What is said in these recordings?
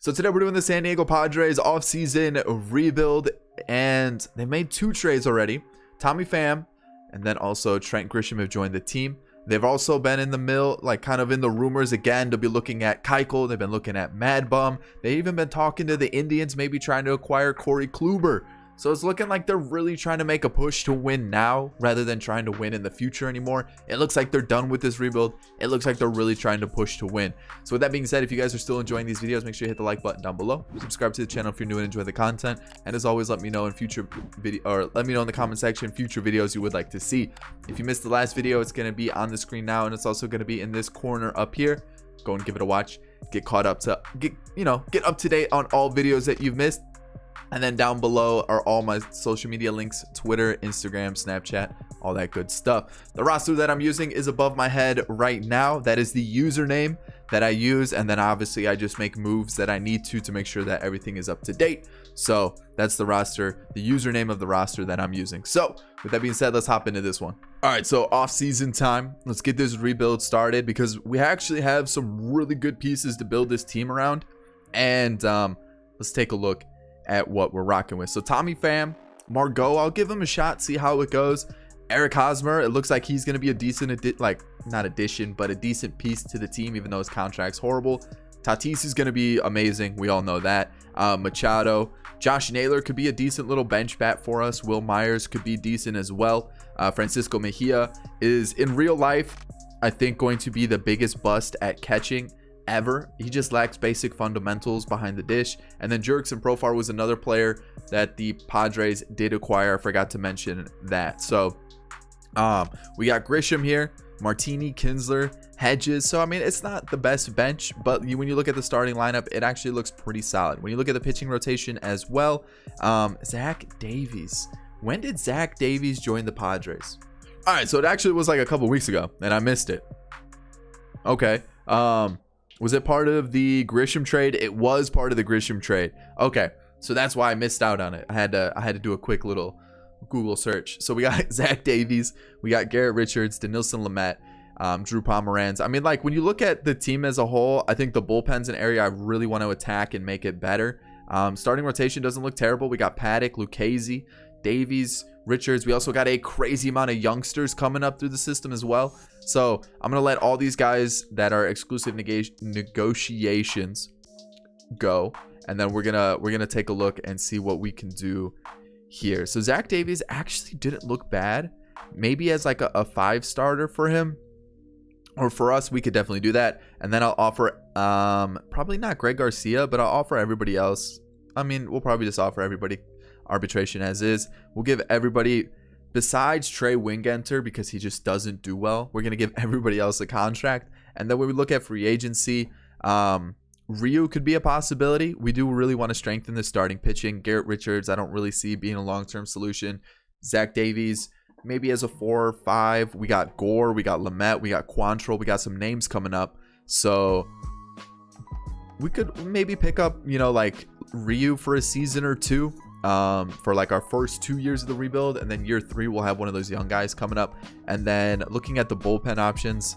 So today we're doing the San Diego Padres offseason rebuild, and they made 2 trades already. Tommy Pham and then also Trent Grisham have joined the team. They've also been in the mill, like kind of in the rumors again, to be looking at Keuchel. They've been looking at Mad Bum. They've even been talking to the Indians, maybe trying to acquire Corey Kluber. So it's looking like they're really trying to make a push to win now rather than trying to win in the future anymore. It looks like they're done with this rebuild. It looks like they're really trying to push to win. So with that being said, if you guys are still enjoying these videos, make sure you hit the like button down below. Subscribe to the channel if you're new and enjoy the content. And as always, let me know in future video, or let me know in the comment section future videos you would like to see. If you missed the last video, it's going to be on the screen now, and it's also going to be in this corner up here. Go and give it a watch. Get caught up to get up to date on all videos that you've missed. And then down below are all my social media links: Twitter, Instagram, Snapchat, all that good stuff. The roster that I'm using is above my head right now. That is the username that I use, and then obviously I just make moves that I need to make sure that everything is up to date. So that's the roster, the username of the roster that I'm using. So with that being said, let's hop into this one. All right, so off-season time. Let's get this rebuild started because we actually have some really good pieces to build this team around. And let's take a look at what we're rocking with. So Tommy Pham, Margot, I'll give him a shot, see how it goes. Eric Hosmer, it looks like he's going to be a decent not addition, but a decent piece to the team, even though his contract's horrible. Tatis is going to be amazing, we all know that. Machado, Josh Naylor could be a decent little bench bat for us. Will Myers could be decent as well. Francisco Mejia is, in real life, I think going to be the biggest bust at catching ever. He just lacks basic fundamentals behind the dish. And then Jurickson Profar was another player that the Padres did acquire. I forgot to mention that. So we got Grisham here, Martini, Kinsler, Hedges. So I mean, it's not the best bench, but when you look at the starting lineup, it actually looks pretty solid. When you look at the pitching rotation as well, Zach Davies. When did Zach Davies join the Padres? All right, so it actually was like a couple weeks ago and I missed it. Okay. Was it part of the Grisham trade? It was part of the Grisham trade. Okay, so that's why I missed out on it. I had to do a quick little Google search. So we got Zach Davies, we got Garrett Richards, Denilson Lamet, Drew Pomeranz. I mean, like when you look at the team as a whole, I think the bullpen's an area I really want to attack and make it better. Starting rotation doesn't look terrible. We got Paddock, Lucchesi, Davies, Richards. We also got a crazy amount of youngsters coming up through the system as well. So I'm gonna let all these guys that are exclusive negotiations go, and then we're gonna take a look and see what we can do here. So Zach Davies actually didn't look bad. Maybe as like a 5 starter for him, or for us, we could definitely do that. And then I'll offer probably not Greg Garcia, but I'll offer everybody else. I mean, we'll probably just offer everybody arbitration as is. We'll give everybody, besides Trey Wingenter, because he just doesn't do well, we're going to give everybody else a contract. And then when we look at free agency, Ryu could be a possibility. We do really want to strengthen the starting pitching. Garrett Richards, I don't really see being a long-term solution. Zach Davies, maybe as a 4 or 5. We got Gore, we got Lamet, we got Quantrill, we got some names coming up. So we could maybe pick up, like Ryu for a season or 2. For like our first 2 years of the rebuild, and then year 3 we'll have one of those young guys coming up. And then looking at the bullpen options,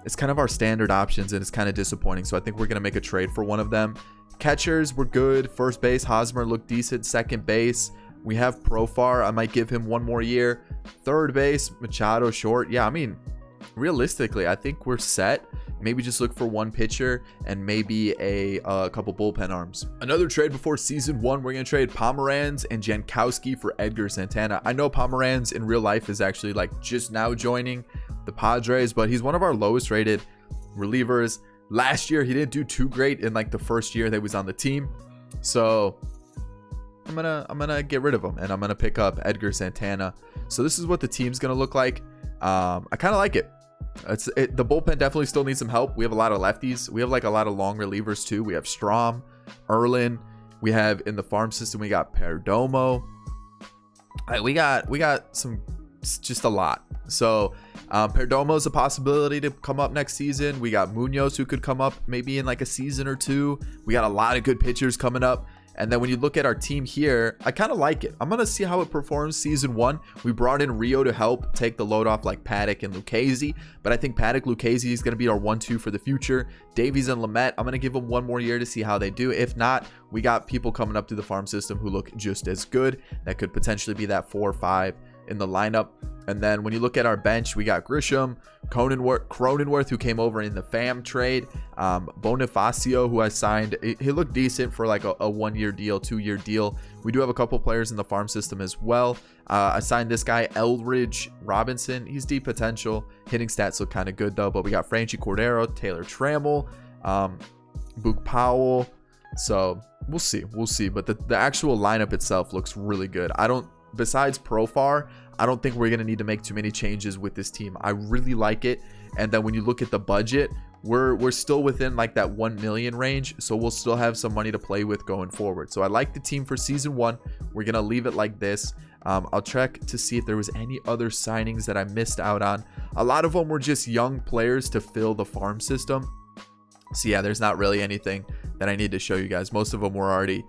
it's kind of our standard options, and it's kind of disappointing. So I think we're gonna make a trade for one of them. Catchers, we're good. First base, Hosmer looked decent. Second base, we have Profar. I might give him 1 more year. Third base, Machado short. Yeah, I mean, realistically, I think we're set. Maybe just look for 1 pitcher and maybe a couple bullpen arms. Another trade before season 1, we're going to trade Pomeranz and Jankowski for Edgar Santana. I know Pomeranz in real life is actually like just now joining the Padres, but he's one of our lowest rated relievers. Last year, he didn't do too great in like the first year that he was on the team. So I'm gonna get rid of him, and I'm gonna pick up Edgar Santana. So this is what the team's gonna look like. I kind of like it. The bullpen definitely still needs some help. We have a lot of lefties. We have like a lot of long relievers too. We have Strom, Erlin. We have in the farm system, we got Perdomo. We got some, just a lot. So Perdomo is a possibility to come up next season. We got Munoz, who could come up maybe in like a season or 2. We got a lot of good pitchers coming up. And then when you look at our team here, I kind of like it. I'm going to see how it performs season 1. We brought in Rio to help take the load off like Paddock and Lucchesi. But I think Paddock, Lucchesi is going to be our 1-2 for the future. Davies and Lamet, I'm going to give them one more year to see how they do. If not, we got people coming up through the farm system who look just as good. That could potentially be that 4 or 5 in the lineup. And then when you look at our bench, we got Grisham, Cronenworth, who came over in the FAM trade, Bonifacio, who I signed. He looked decent for like a 1-year deal, 2-year deal. We do have a couple players in the farm system as well. I signed this guy, Eldridge Robinson. He's deep potential. Hitting stats look kind of good though. But we got Franchi Cordero, Taylor Trammell, Book Powell. So we'll see. But the actual lineup itself looks really good. Besides Profar, I don't think we're going to need to make too many changes with this team. I really like it. And then when you look at the budget, we're still within like that 1 million range. So we'll still have some money to play with going forward. So I like the team for season 1. We're going to leave it like this. I'll check to see if there was any other signings that I missed out on. A lot of them were just young players to fill the farm system. So yeah, there's not really anything that I need to show you guys. Most of them were already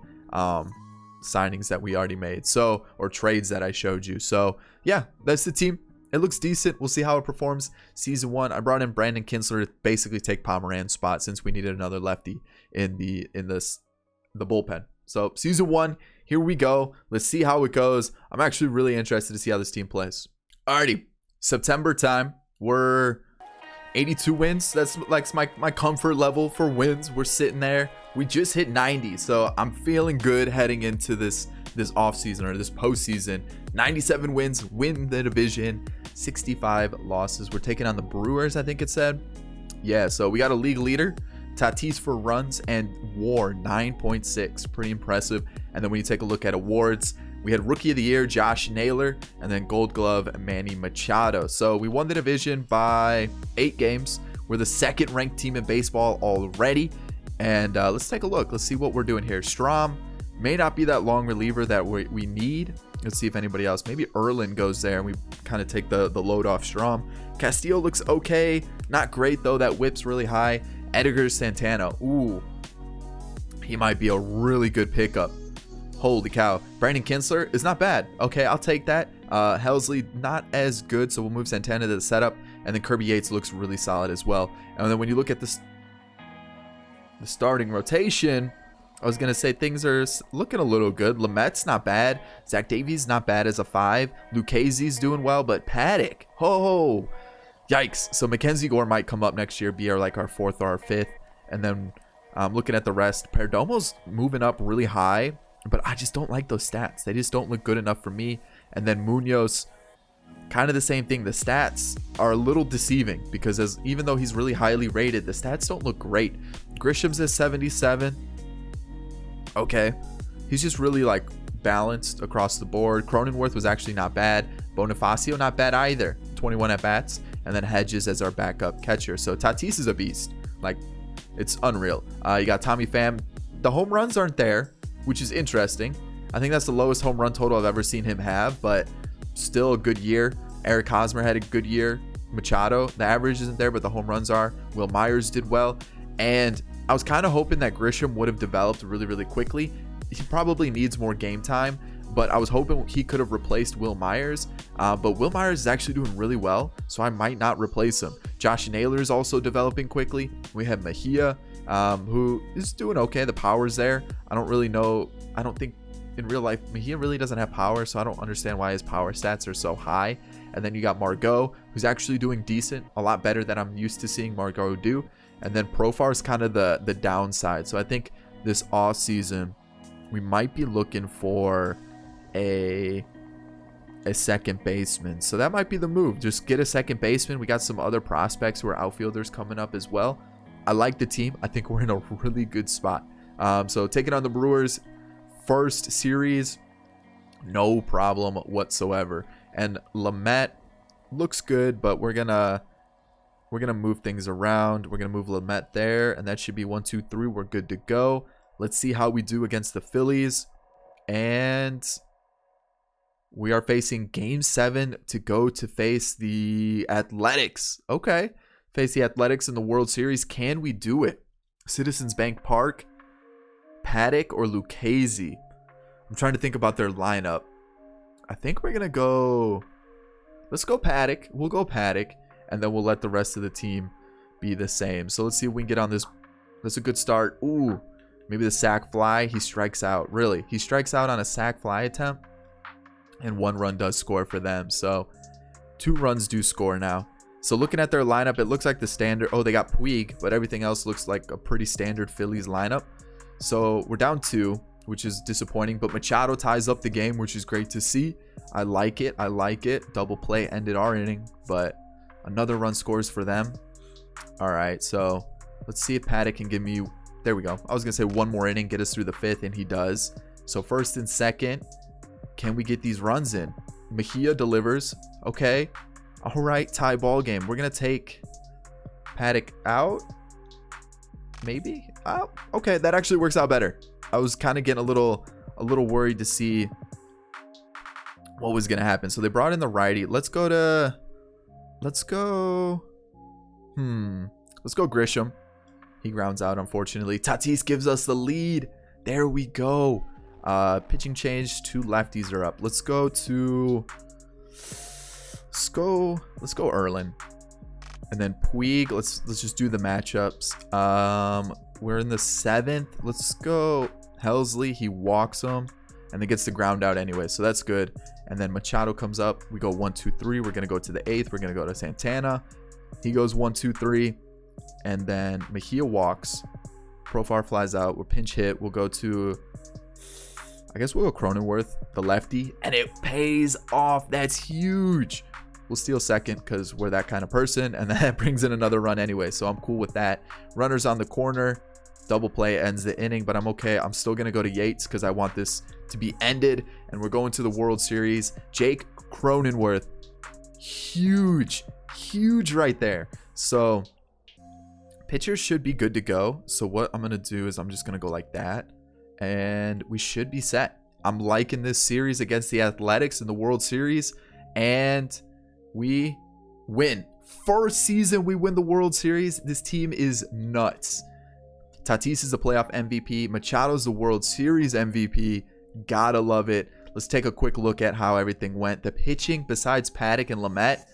signings that we already made, so, or trades that I showed you. So yeah, that's the team. It looks decent. We'll see how it performs season 1. I brought in Brandon Kinsler to basically take Pomeran's spot since we needed another lefty in the bullpen. So season 1, here we go. Let's see how it goes. I'm actually really interested to see how this team plays. Alrighty, September time. We're 82 wins. That's like my comfort level for wins. We're sitting there. We just hit 90, so I'm feeling good heading into this offseason or this postseason. 97 wins, win the division, 65 losses. We're taking on the Brewers, I think it said. Yeah, so we got a league leader, Tatis for runs, and WAR 9.6. Pretty impressive. And then when you take a look at awards, we had Rookie of the Year, Josh Naylor, and then Gold Glove, Manny Machado. So we won the division by 8 games. We're the 2nd ranked team in baseball already. And let's take a look. Let's see what we're doing here. Strom may not be that long reliever that we need. Let's see if anybody else. Maybe Erlin goes there and we kind of take the load off Strom. Castillo looks okay. Not great, though. That whip's really high. Edgar Santana. Ooh. He might be a really good pickup. Holy cow. Brandon Kinsler is not bad. Okay, I'll take that. Helsley, not as good, so we'll move Santana to the setup. And then Kirby Yates looks really solid as well. And then when you look at the starting rotation, I was going to say things are looking a little good. Lamet's not bad. Zach Davies not bad as a 5. Lucchese's doing well, but Paddock, ho, yikes. So Mackenzie Gore might come up next year, be our 4th or our 5th. And then looking at the rest, Perdomo's moving up really high, but I just don't like those stats. They just don't look good enough for me. And then Munoz, kind of the same thing. The stats are a little deceiving because even though he's really highly rated, the stats don't look great. Grisham's at 77. Okay. He's just really balanced across the board. Cronenworth was actually not bad. Bonifacio not bad either. 21 at bats. And then Hedges as our backup catcher. So Tatis is a beast. It's unreal. You got Tommy Pham. The home runs aren't there, which is interesting. I think that's the lowest home run total I've ever seen him have, but still a good year. Eric Hosmer had a good year. Machado, the average isn't there, but the home runs are. Will Myers did well. And I was kind of hoping that Grisham would have developed really, really quickly. He probably needs more game time, but I was hoping he could have replaced Will Myers. But Will Myers is actually doing really well, so I might not replace him. Josh Naylor is also developing quickly. We have Mejia, who is doing okay. The power's there. I don't really know. I don't think in real life Mejia really doesn't have power, so I don't understand why his power stats are so high. And then you got Margot, who's actually doing decent, a lot better than I'm used to seeing Margot do. And then Profar is kind of the downside. So I think this off season we might be looking for a second baseman. So that might be the move. Just get a second baseman. We got some other prospects who are outfielders coming up as well. I like the team. I think we're in a really good spot. So taking on the Brewers, first series, no problem whatsoever. And Lamet looks good, but we're gonna move things around. We're gonna move Lamet there, and that should be 1, 2, 3. We're good to go. Let's see how we do against the Phillies. And we are facing Game 7 to go to face the Athletics. Okay. Face the Athletics in the World Series. Can we do it? Citizens Bank Park. Paddock or Lucchese. I'm trying to think about their lineup. I think we're gonna go. Let's go Paddock. We'll go Paddock, and then we'll let the rest of the team be the same. So let's see if we can get on this. That's a good start. Ooh, maybe the sac fly. He strikes out. Really, he strikes out on a sac fly attempt, and 1 run does score for them. So 2 runs do score now. So looking at their lineup, it looks like the standard. Oh, they got Puig, but everything else looks like a pretty standard Phillies lineup. So we're down 2, which is disappointing. But Machado ties up the game, which is great to see. I like it. I like it. Double play ended our inning, but another run scores for them. All right, so let's see if Paddock can give me. There we go. I was going to say 1 more inning, get us through the 5th, and he does. So first and second, can we get these runs in? Mejia delivers. Okay. All right, tie ball game. We're going to take Paddock out. Maybe. Oh, okay, that actually works out better. I was kind of getting a little worried to see what was going to happen. So they brought in the righty. Let's go Grisham. He grounds out, unfortunately. Tatis gives us the lead. There we go. Pitching change. 2 lefties are up. Let's go Erlin. And then Puig. Let's just do the matchups. We're in the 7th. Let's go Helsley. He walks him and then gets the ground out anyway, so that's good. And then Machado comes up. We go 1, 2, 3. We're gonna go to the 8th. We're gonna go to Santana. He goes 1, 2, 3, and then Mejia walks. Profar flies out. We're pinch hit. We'll go to, I guess we'll go Cronenworth, the lefty, and it pays off. That's huge. We'll steal second because we're that kind of person, and that brings in another run anyway, so I'm cool with that. Runners on the corner. Double play ends the inning, but I'm okay. I'm still going to go to Yates because I want this to be ended, and we're going to the World Series. Jake Cronenworth. Huge right there. So pitchers should be good to go. So what I'm going to do is I'm just going to go like that, and we should be set. I'm liking this series against the Athletics in the World Series, and we win. First season we win the World Series. This team is nuts. Tatis is the playoff MVP. Machado's the World Series MVP. Gotta love it. Let's take a quick look at how everything went. The pitching, besides Paddock and Lamet,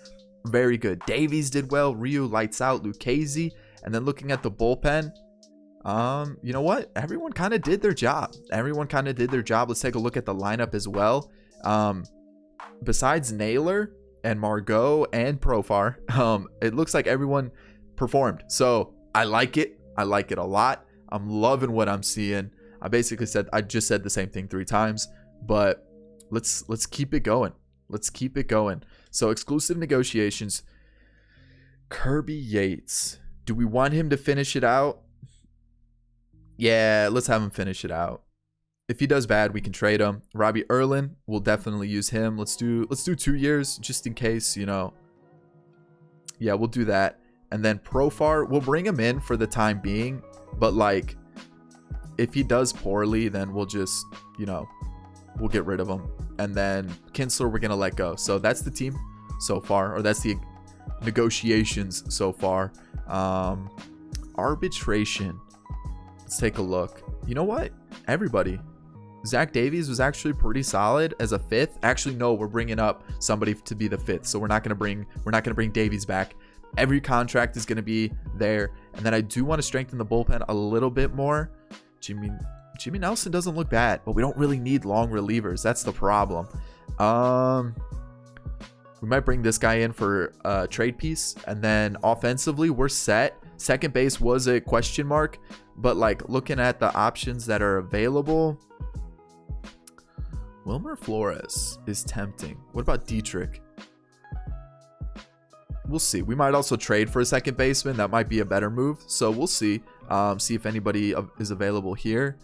very good. Davies did well. Ryu lights out. Lucchese. And then looking at the bullpen, you know what? Everyone kind of did their job. Let's take a look at the lineup as well. Besides Naylor and Margot and Profar, it looks like everyone performed. So I like it. I like it a lot. I'm loving what I'm seeing. I just said the same thing 3 times, but let's keep it going. So exclusive negotiations. Kirby Yates. Do we want him to finish it out? Yeah, let's have him finish it out. If he does bad, we can trade him. Robbie Erlin, we'll definitely use him. Let's do 2 years just in case, you know. Yeah, we'll do that. And then Profar, we'll bring him in for the time being, but like if he does poorly, then we'll just, you know, we'll get rid of him. And then Kinsler, we're gonna let go. So that's the team so far, or that's the negotiations so far. Arbitration. Let's take a look. You know what? Everybody. Zach Davies was actually pretty solid as a 5th. Actually, no, we're bringing up somebody to be the 5th. So we're not gonna bring Davies back. Every contract is going to be there. And then I do want to strengthen the bullpen a little bit more. Jimmy Nelson doesn't look bad, but we don't really need long relievers. That's the problem. We might bring this guy in for a trade piece. And then offensively, we're set. Second base was a question mark, but like looking at the options that are available, Wilmer Flores is tempting. What about Dietrich? We'll see. We might also trade for a second baseman. That might be a better move. So we'll see. See if anybody is available here.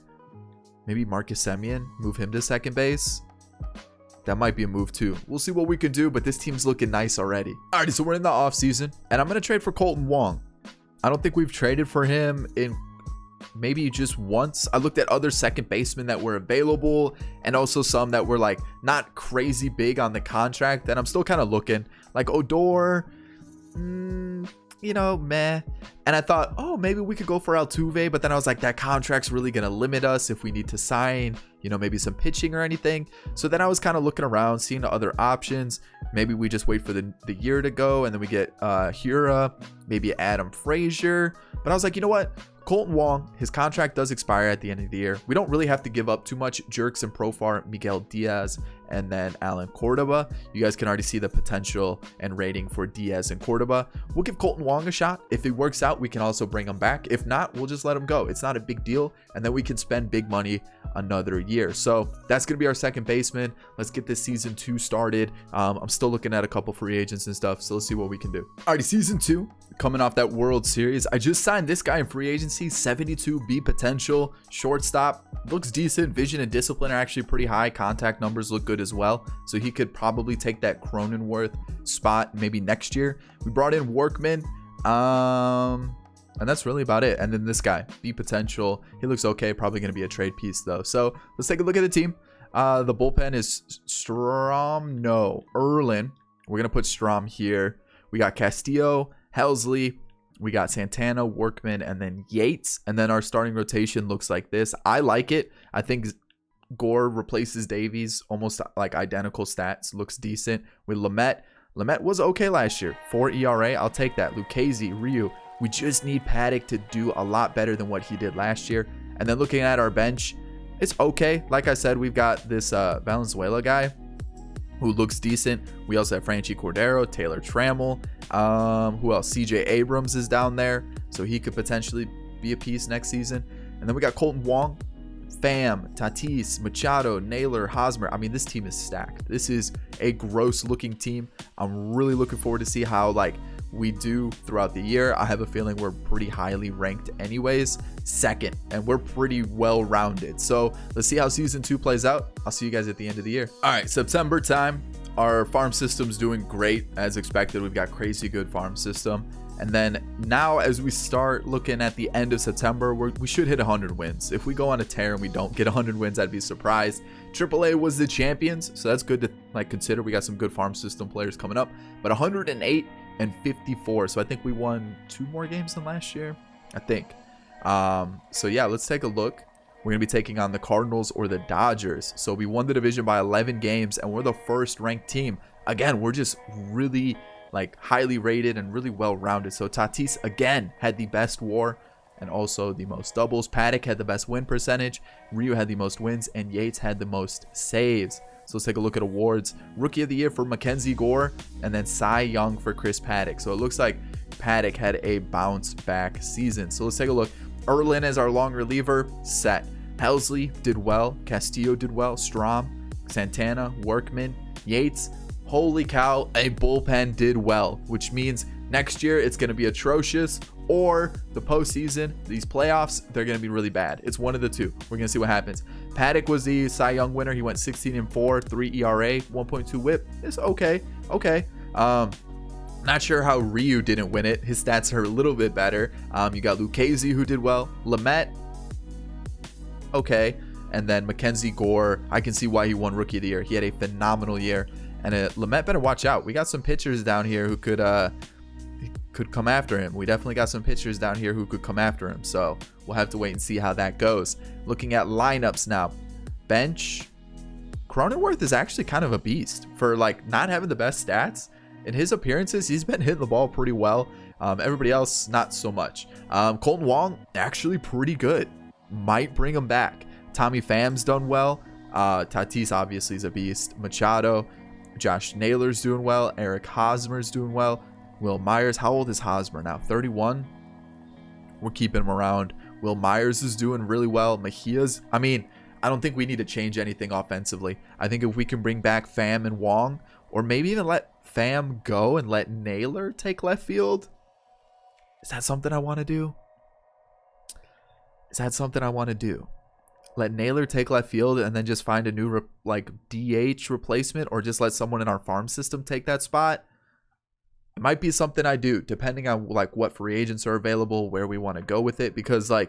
Maybe Marcus Semien. Move him to second base. That might be a move too. We'll see what we can do, but this team's looking nice already. Alrighty, so we're in the offseason, and I'm going to trade for Colton Wong. I don't think we've traded for him in maybe just once. I looked at other second basemen that were available, and also some that were like not crazy big on the contract, and I'm still kind of looking. Like Odor, meh. And I thought, oh, maybe we could go for Altuve, but then I was like, that contract's really going to limit us if we need to sign, maybe some pitching or anything. So then I was kind of looking around, seeing the other options. Maybe we just wait for the year to go, and then we get Hura, maybe Adam Frazier. But I was like, you know what? Colton Wong, his contract does expire at the end of the year. We don't really have to give up too much. Jerks and Profar, Miguel Diaz, and then Alan Cordoba. You guys can already see the potential and rating for Diaz and Cordoba. We'll give Colton Wong a shot. If it works out, we can also bring him back. If not, we'll just let him go. It's not a big deal. And then we can spend big money another year. So that's going to be our second baseman. Let's get this season 2 started. I'm still looking at a couple free agents and stuff. So let's see what we can do. Alrighty, season 2. Coming off that World Series, I just signed this guy in free agency. 72 B potential, shortstop, looks decent. Vision and discipline are actually pretty high. Contact numbers look good as well, so he could probably take that Cronenworth spot maybe next year. We brought in Workman, and that's really about it. And then this guy, B potential, he looks okay. Probably going to be a trade piece though. So let's take a look at the team. The bullpen is Erlin. We're gonna put Strom here. We got Castillo, Helsley, we got Santana, Workman, and then Yates. And then our starting rotation looks like this. I like it. I think Gore replaces Davies, almost like identical stats. Looks decent. With Lamet was okay last year. 4 ERA, I'll take that. Lucchesi, Ryu. We just need Paddock to do a lot better than what he did last year. And then looking at our bench, it's okay. Like I said, we've got this Valenzuela guy who looks decent. We also have Franchi Cordero, Taylor Trammell. Who else? CJ Abrams is down there, so he could potentially be a piece next season. And then we got Colton Wong, Pham, Tatis, Machado, Naylor, Hosmer. I mean, this team is stacked. This is a gross looking team. I'm really looking forward to see how we do throughout the year. I have a feeling we're pretty highly ranked anyways, second, and we're pretty well rounded. So let's see how season 2 plays out. I'll see you guys at the end of the year. All right, September time. Our farm system's doing great as expected. We've got crazy good farm system. And then now as we start looking at the end of September, we should hit 100 wins. If we go on a tear and we don't get 100 wins, I'd be surprised. AAA was the champions, so that's good to consider. We got some good farm system players coming up. But 108 and 54, so I think we won 2 more games than last year, I think. So yeah, let's take a look. We're going to be taking on the Cardinals or the Dodgers. So we won the division by 11 games, and we're the first ranked team. Again, we're just really highly rated and really well rounded. So Tatis again had the best WAR and also the most doubles. Paddock had the best win percentage. Ryu had the most wins, and Yates had the most saves. So let's take a look at awards. Rookie of the Year for Mackenzie Gore, and then Cy Young for Chris Paddock. So it looks like Paddock had a bounce back season. So let's take a look. Erlin as our long reliever, set. Helsley did well. Castillo did well. Strom, Santana, Workman, Yates. Holy cow, a bullpen did well, which means next year it's going to be atrocious, or the postseason, these playoffs, they're going to be really bad. It's one of the two. We're going to see what happens. Paddock was the Cy Young winner. He went 16-4, 3 ERA, 1.2 WHIP. It's okay. Not sure how Ryu didn't win it. His stats are a little bit better. You got Lucchesi who did well. Lamet, okay. And then Mackenzie Gore, I can see why he won Rookie of the Year. He had a phenomenal year. And Lamet better watch out. We got some pitchers down here who could come after him. We definitely got some pitchers down here who could come after him. So we'll have to wait and see how that goes. Looking at lineups now. Bench. Cronenworth is actually kind of a beast for not having the best stats. In his appearances, he's been hitting the ball pretty well. Everybody else, not so much. Colton Wong, actually pretty good. Might bring him back. Tommy Pham's done well. Tatis obviously is a beast. Machado. Josh Naylor's doing well. Eric Hosmer's doing well. Will Myers, how old is Hosmer now? 31. We're keeping him around. Will Myers is doing really well. Mejia's, I don't think we need to change anything offensively. I think if we can bring back Pham and Wong, or maybe even let Pham go and let Naylor take left field. Is that something I want to do? Let Naylor take left field and then just find a new DH replacement, or just let someone in our farm system take that spot. It might be something I do, depending on what free agents are available, where we want to go with it, because I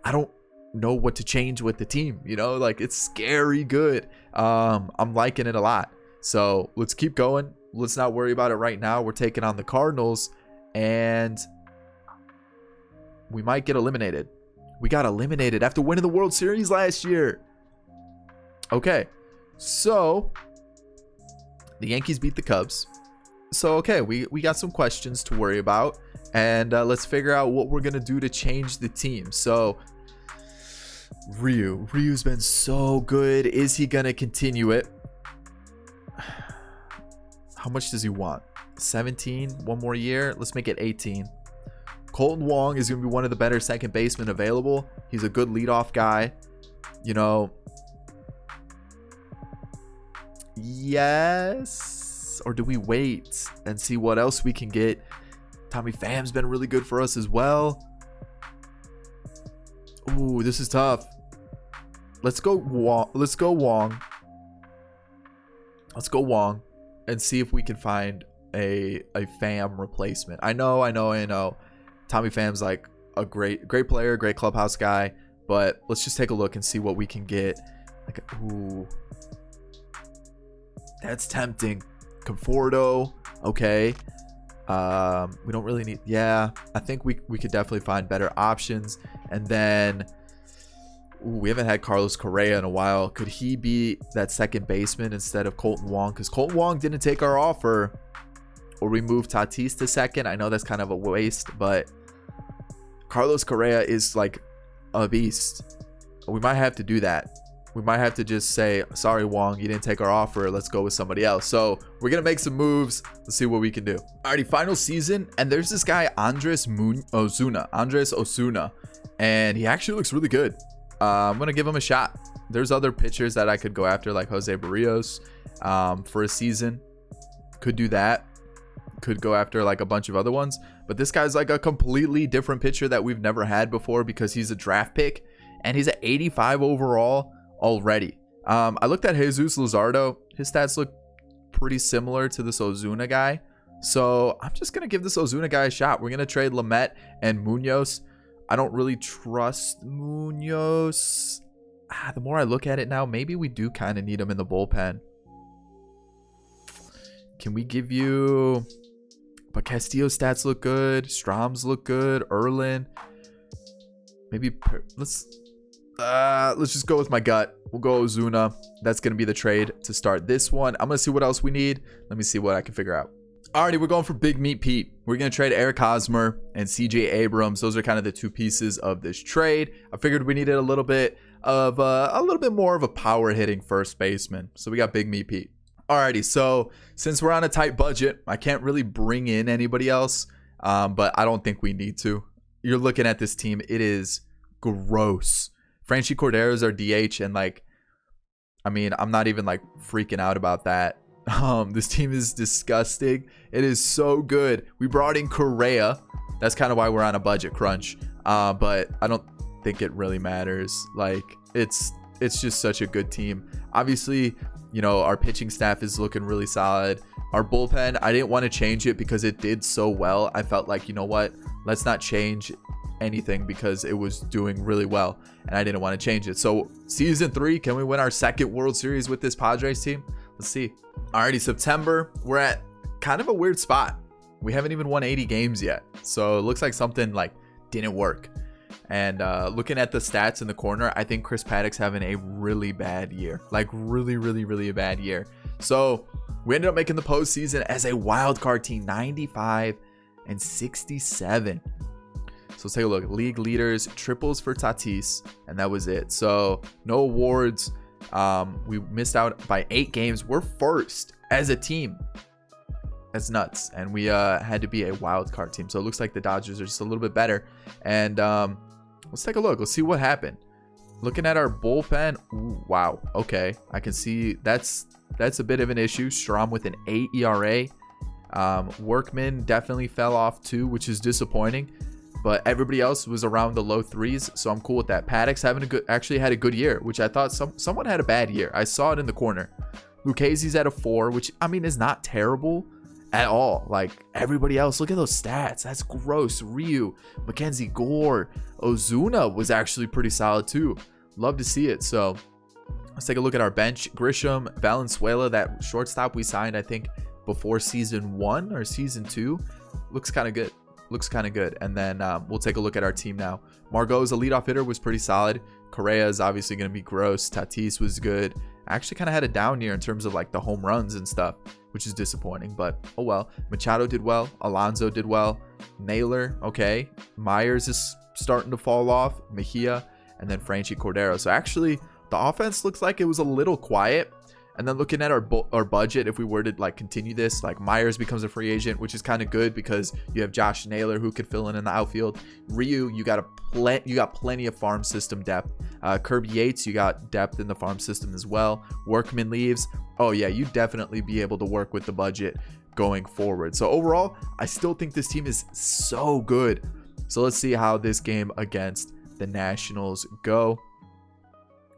don't know what to change with the team. It's scary good. I'm liking it a lot. So let's keep going. Let's not worry about it right now. We're taking on the Cardinals, and we might get eliminated. We got eliminated after winning the World Series last year. Okay, so the Yankees beat the Cubs. So, okay, we got some questions to worry about. And let's figure out what we're going to do to change the team. So, Ryu's been so good. Is he going to continue it? How much does he want? 17? One more year? Let's make it 18. Colton Wong is going to be one of the better second basemen available. He's a good leadoff guy. You know, yes. Or do we wait and see what else we can get? Tommy Pham's been really good for us as well. Ooh, this is tough. Let's go Wong. Let's go Wong. Let's go Wong and see if we can find a Pham replacement. I know. Tommy Pham's like a great player, great clubhouse guy, but let's just take a look and see what we can get. Like, ooh, that's tempting. Conforto, okay. We don't really need, yeah, I think we could definitely find better options. And then we haven't had Carlos Correa in a while. Could he be that second baseman instead of Colton Wong? Because Colton Wong didn't take our offer. Or we move Tatis to second. I know that's kind of a waste, but Carlos Correa is like a beast. We might have to do that. We might have to just say, sorry, Wong, you didn't take our offer. Let's go with somebody else. So we're going to make some moves. Let's see what we can do. Alrighty, final season. And there's this guy, Andres Osuna. And he actually looks really good. I'm going to give him a shot. There's other pitchers that I could go after, like Jose Barrios for a season. Could do that. Could go after like a bunch of other ones. But this guy's like a completely different pitcher that we've never had before because he's a draft pick. And he's at 85 overall already. I looked at Jesus Luzardo. His stats look pretty similar to this Ozuna guy. So I'm just going to give this Ozuna guy a shot. We're going to trade Lamet and Munoz. I don't really trust Munoz. The more I look at it now, maybe we do kind of need him in the bullpen. Can we give you... But Castillo's stats look good. Strom's look good. Erlin. Maybe... Let's just go with my gut. We'll go Ozuna. That's going to be the trade to start this one. I'm going to see what else we need. Let me see what I can figure out. Alrighty, we're going for Big Meat Pete. We're going to trade Eric Hosmer and CJ Abrams. Those are kind of the two pieces of this trade. I figured we needed a little bit more of a power hitting first baseman. So we got Big Meat Pete. Alrighty, so since we're on a tight budget, I can't really bring in anybody else, but I don't think we need to. You're looking at this team. It is gross. Franchi Cordero is our DH, and like, I mean, I'm not even like freaking out about that. This team is disgusting. It is so good. We brought in Correa. That's kind of why we're on a budget crunch. But I don't think it really matters. Like, it's just such a good team. Obviously, you know, our pitching staff is looking really solid. Our bullpen, I didn't want to change it because it did so well. I felt like, you know what, let's not change anything because it was doing really well and I didn't want to change it. So season 3, can we win our second World Series with this Padres team? Let's see. Alrighty, September, we're at kind of a weird spot. We haven't even won 80 games yet, so it looks like something like didn't work. And looking at the stats in the corner, I think Chris Paddock's having a really bad year, like really a bad year. So we ended up making the postseason as a wild card team, 95 and 67. So let's take a look. League leaders, triples for Tatis, and that was it. So no awards. We missed out by 8 games. We're first as a team. That's nuts. And we had to be a wild card team. So it looks like the Dodgers are just a little bit better. And let's take a look. Let's see what happened. Looking at our bullpen. Ooh, wow. Okay. I can see that's a bit of an issue. Strom with an 8 ERA. Workman definitely fell off too, which is disappointing. But everybody else was around the low 3s, so I'm cool with that. Paddock's actually had a good year, which I thought someone had a bad year. I saw it in the corner. Lucchese's at a 4, which I mean is not terrible at all. Like everybody else, look at those stats. That's gross. Ryu, Mackenzie Gore, Ozuna was actually pretty solid too. Love to see it. So let's take a look at our bench. Grisham, Valenzuela, that shortstop we signed, I think before season 1 or season 2, looks kind of good. looks kind of good. And then we'll take a look at our team now. Margot's a leadoff hitter, was pretty solid. Correa is obviously going to be gross. Tatis was good. I actually kind of had a down year in terms of like the home runs and stuff, which is disappointing, but oh well. Machado did well. Alonso did well. Naylor, okay. Myers is starting to fall off. Mejia, and then Franchi Cordero. So actually, the offense looks like it was a little quiet. And then looking at our budget, if we were to like continue this, like Myers becomes a free agent, which is kind of good because you have Josh Naylor who could fill in the outfield. Ryu, you got plenty of farm system depth. Kirby Yates, you got depth in the farm system as well. Workman leaves. Oh yeah, you definitely be able to work with the budget going forward. So overall, I still think this team is so good. So let's see how this game against the Nationals go.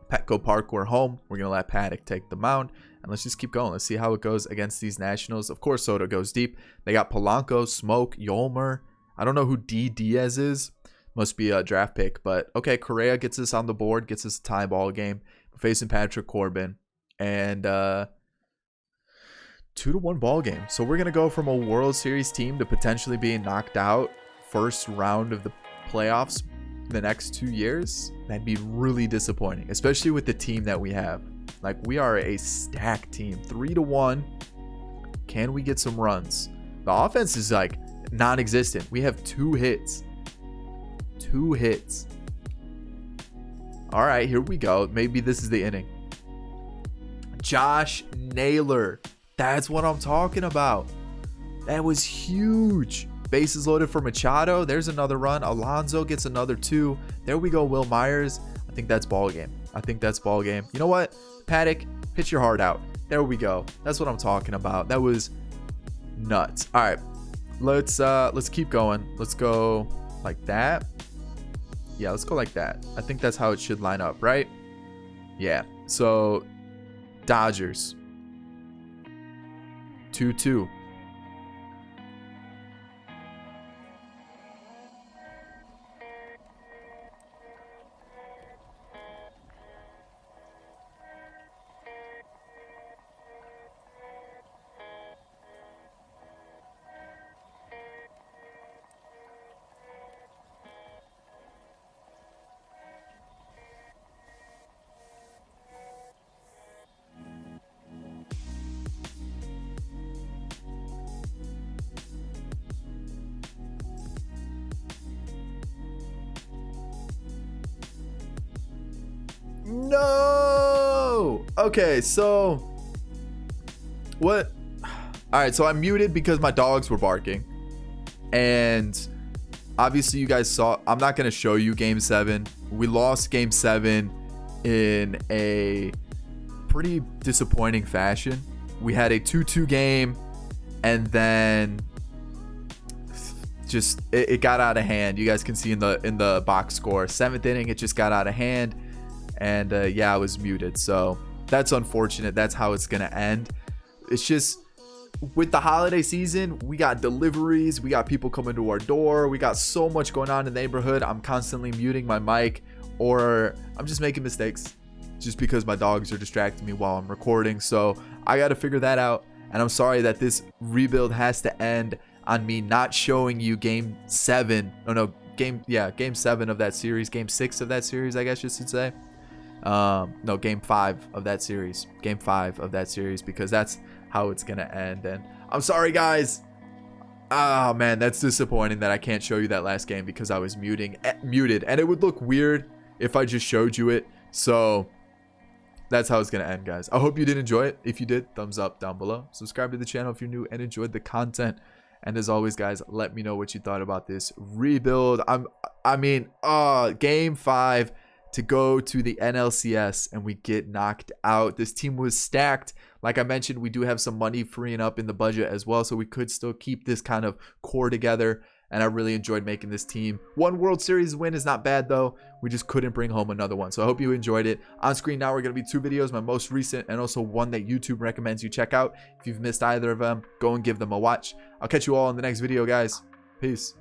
Petco Park, we're home. We're going to let Paddock take the mound. And let's just keep going. Let's see how it goes against these Nationals. Of course, Soto goes deep. They got Polanco, Smoke, Yolmer. I don't know who D. Diaz is. Must be a draft pick. But, okay, Correa gets us on the board. Gets us a tie ball game. We're facing Patrick Corbin. And 2-1 ball game. So we're going to go from a World Series team to potentially being knocked out first round of the playoffs the next 2 years. That'd be really disappointing, especially with the team that we have. Like, we are a stacked team. 3-1. Can we get some runs? The offense is like non-existent. We have 2 hits. 2 hits. All right, here we go. Maybe this is the inning. Josh Naylor. That's what I'm talking about. That was huge. Bases loaded for Machado. There's another run. Alonso gets another 2. There we go, Will Myers. I think that's ball game. I think that's ball game. You know what? Paddock, pitch your heart out. There we go. That's what I'm talking about. That was nuts. All right. Let's keep going. Let's go like that. Yeah, let's go like that. I think that's how it should line up, right? Yeah. So, Dodgers. 2-2. No. Okay, so what? All right, so I'm muted because my dogs were barking, and obviously you guys saw. I'm not gonna show you game 7. We lost game 7 in a pretty disappointing fashion. We had a 2-2 game, and then just it got out of hand. You guys can see in the box score, 7th inning, it just got out of hand. And yeah, I was muted, so that's unfortunate. That's how it's gonna end. It's just with the holiday season, we got deliveries, we got people coming to our door, we got so much going on in the neighborhood. I'm constantly muting my mic, or I'm just making mistakes just because my dogs are distracting me while I'm recording. So I got to figure that out, and I'm sorry that this rebuild has to end on me not showing you game 7. Game 7 of that series, game 6 of that series, I guess you should say. No, game 5 of that series. Game 5 of that series, because that's how it's gonna end. And I'm sorry, guys. Oh man, that's disappointing that I can't show you that last game because I was muted, and it would look weird if I just showed you it. So that's how it's gonna end, guys. I hope you did enjoy it. If you did, thumbs up down below. Subscribe to the channel if you're new and enjoyed the content. And as always, guys, let me know what you thought about this rebuild. Game 5 to go to the NLCS and we get knocked out. This team was stacked. Like I mentioned, we do have some money freeing up in the budget as well, so we could still keep this kind of core together. And I really enjoyed making this team. 1 World Series win is not bad, though. We just couldn't bring home another one. So I hope you enjoyed it. On screen now, we're going to be 2 videos, my most recent and also one that YouTube recommends you check out. If you've missed either of them, go and give them a watch. I'll catch you all in the next video, guys. Peace.